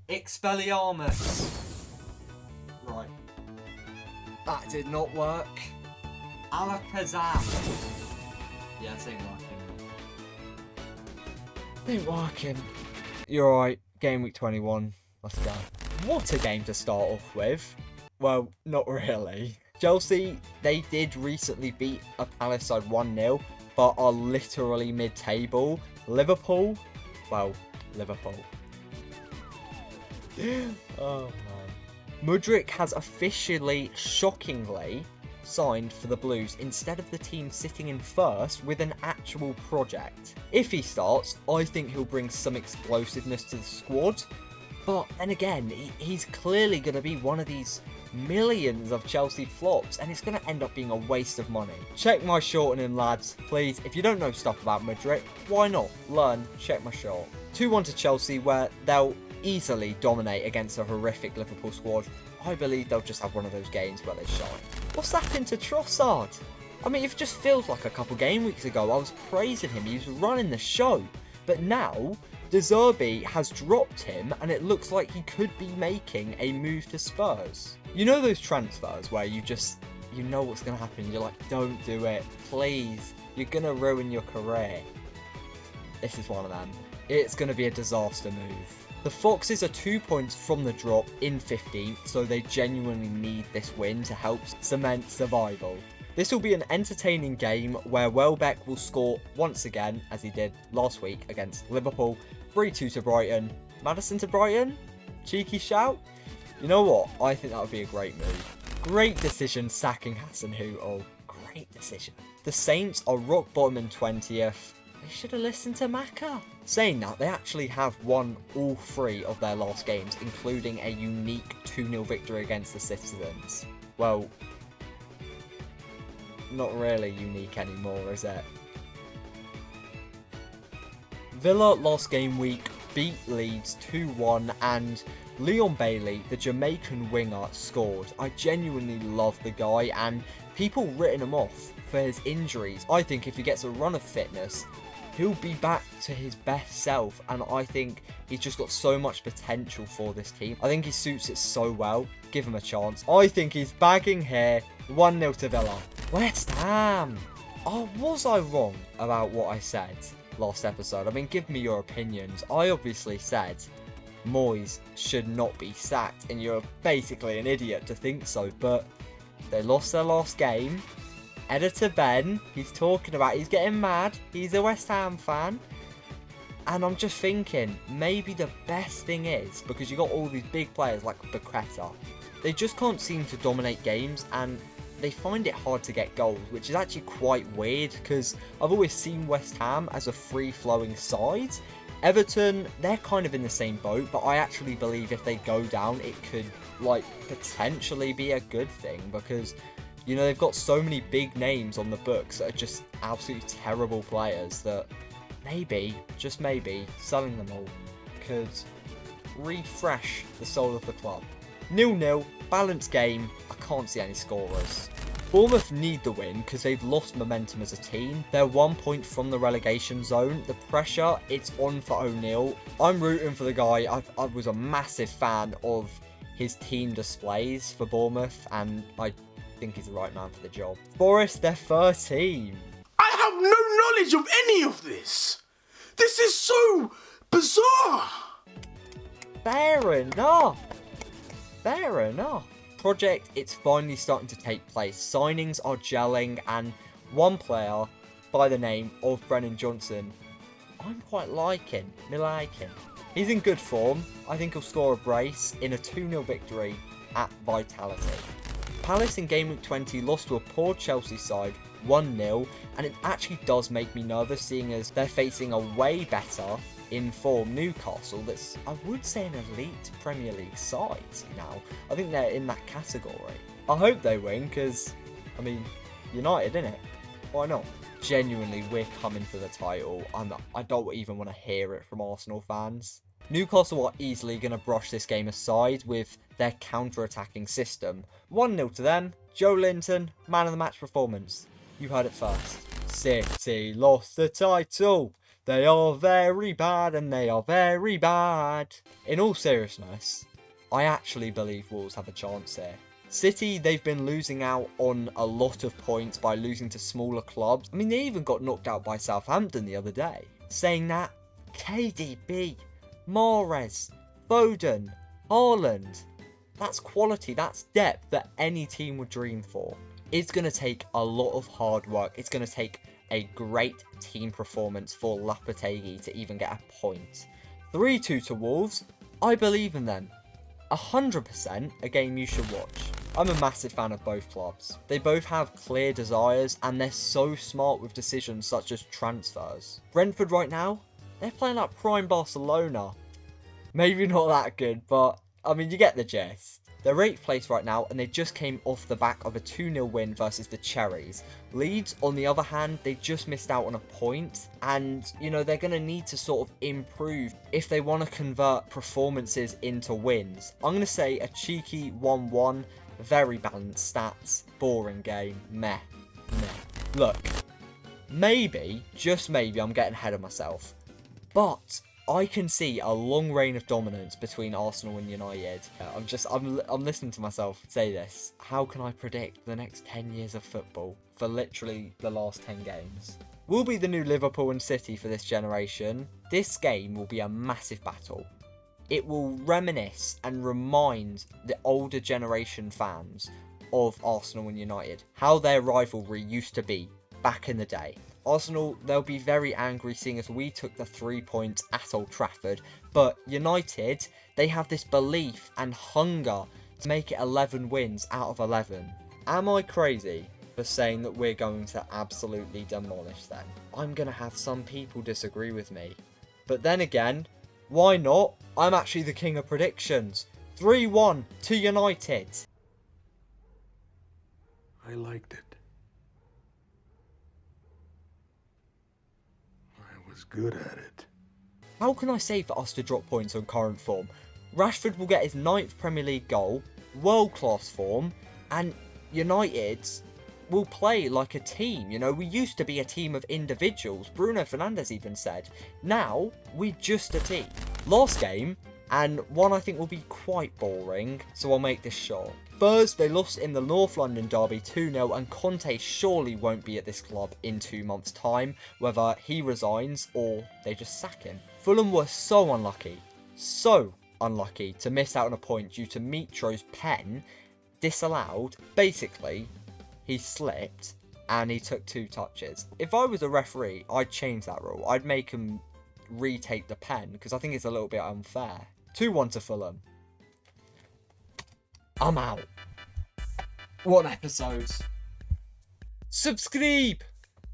Expelliarmus. Right. That did not work. Alakazam. Yeah, this ain't working. Ain't working. You're right. Game week 21. Let's go. What a game to start off with. Well, not really. Chelsea, they did recently beat a Palace side 1-0, but are literally mid-table. Liverpool, well, Liverpool. Oh man. Mudryk has officially, shockingly, signed for the Blues instead of the team sitting in first with an actual project. If he starts, I think he'll bring some explosiveness to the squad. But then again, he's clearly going to be one of these millions of Chelsea flops, and it's going to end up being a waste of money. Check my short on him, lads. Please, if you don't know stuff about Mudryk, why not? Learn, check my short. 2-1 to Chelsea, where they'll easily dominate against a horrific Liverpool squad. I believe they'll just have one of those games where they shine. What's happened to Trossard? I mean, it just feels like a couple game weeks ago I was praising him, he was running the show. But now, De Zerbi has dropped him, and it looks like he could be making a move to Spurs. You know those transfers where you know what's going to happen, you're like, don't do it, please, you're going to ruin your career. This is one of them. It's going to be a disaster move. The Foxes are 2 points from the drop in 15th, so they genuinely need this win to help cement survival. This will be an entertaining game where Welbeck will score once again, as he did last week against Liverpool. 3-2 to Brighton. Maddison to Brighton? Cheeky shout? You know what? I think that would be a great move. Great decision sacking Hasenhüttl. Great decision. The Saints are rock bottom in 20th. They should have listened to Maka. Saying that, they actually have won all 3 of their last games, including a unique 2-0 victory against the Citizens. Well, not really unique anymore, is it? Villa last game week beat Leeds 2-1, and Leon Bailey, the Jamaican winger, scored. I genuinely love the guy, and people written him off for his injuries. I think if he gets a run of fitness, he'll be back to his best self, and I think he's just got so much potential for this team. I think he suits it so well. Give him a chance. I think he's bagging here. 1-0 to Villa. West Ham. Oh, was I wrong about what I said last episode? I mean, give me your opinions. I obviously said Moyes should not be sacked, and you're basically an idiot to think so, but they lost their last game. Editor Ben, he's talking about, he's getting mad, he's a West Ham fan, and I'm just thinking, maybe the best thing is, because you got all these big players like Paqueta, they just can't seem to dominate games, and they find it hard to get goals, which is actually quite weird, because I've always seen West Ham as a free-flowing side. Everton, they're kind of in the same boat, but I actually believe if they go down, it could, potentially be a good thing, because you know, they've got so many big names on the books that are just absolutely terrible players that maybe, just maybe, selling them all could refresh the soul of the club. 0-0, balanced game, I can't see any scorers. Bournemouth need the win because they've lost momentum as a team. They're 1 point from the relegation zone. The pressure, it's on for O'Neill. I'm rooting for the guy. I was a massive fan of his team displays for Bournemouth, and I think he's the right man for the job. Forest, their first team. I have no knowledge of any of this. This is so bizarre. Fair enough. Fair enough. Project, it's finally starting to take place. Signings are gelling, and one player by the name of Brennan Johnson, I'm quite liking. Me liking. He's in good form. I think he'll score a brace in a 2-0 victory at Vitality. Palace in game week 20 lost to a poor Chelsea side 1-0, and it actually does make me nervous seeing as they're facing a way better in form Newcastle that's, I would say, an elite Premier League side now. I think they're in that category. I hope they win because, I mean, United, innit? Why not? Genuinely, we're coming for the title. I don't even want to hear it from Arsenal fans. Newcastle are easily going to brush this game aside with their counter-attacking system. 1-0 to them. Joe Linton, man of the match performance. You heard it first. City lost the title They are very bad and they are very bad. In all seriousness, I actually believe Wolves have a chance here. City, they've been losing out on a lot of points by losing to smaller clubs. I mean, they even got knocked out by Southampton the other day. Saying that, KDB, Mahrez, Foden, Haaland, that's quality, that's depth that any team would dream for. It's going to take a lot of hard work. It's going to take a great team performance for Lopetegui to even get a point. 3-2 to Wolves, I believe in them. 100% a game you should watch. I'm a massive fan of both clubs. They both have clear desires and they're so smart with decisions such as transfers. Brentford right now, they're playing like prime Barcelona. Maybe not that good, but I mean, you get the gist. They're 8th place right now and they just came off the back of a 2-0 win versus the Cherries. Leeds, on the other hand, they just missed out on a point and, you know, they're going to need to sort of improve if they want to convert performances into wins. I'm going to say a cheeky 1-1, very balanced stats, boring game, meh. Look, maybe, just maybe, I'm getting ahead of myself, but I can see a long reign of dominance between Arsenal and United. I'm listening to myself say this. How can I predict the next 10 years of football for literally the last 10 games? We'll be the new Liverpool and City for this generation. This game will be a massive battle. It will reminisce and remind the older generation fans of Arsenal and United, how their rivalry used to be back in the day. Arsenal, they'll be very angry seeing as we took the 3 points at Old Trafford, but United, they have this belief and hunger to make it 11 wins out of 11. Am I crazy for saying that we're going to absolutely demolish them? I'm going to have some people disagree with me. But then again, why not? I'm actually the king of predictions. 3-1 to United. I liked it. I was good at it. How can I say for us to drop points on current form? Rashford will get his 9th Premier League goal, world-class form, and United will play like a team. You know, we used to be a team of individuals. Bruno Fernandes even said. Now, we're just a team. Last game, and one I think will be quite boring, so I'll make this short. Spurs, they lost in the North London derby 2-0, and Conte surely won't be at this club in 2 months' time, whether he resigns or they just sack him. Fulham were so unlucky to miss out on a point due to Mitro's pen disallowed. Basically, he slipped and he took 2 touches. If I was a referee, I'd change that rule. I'd make him retake the pen because I think it's a little bit unfair. 2-1 to Fulham. I'm out. What an episode. Subscribe.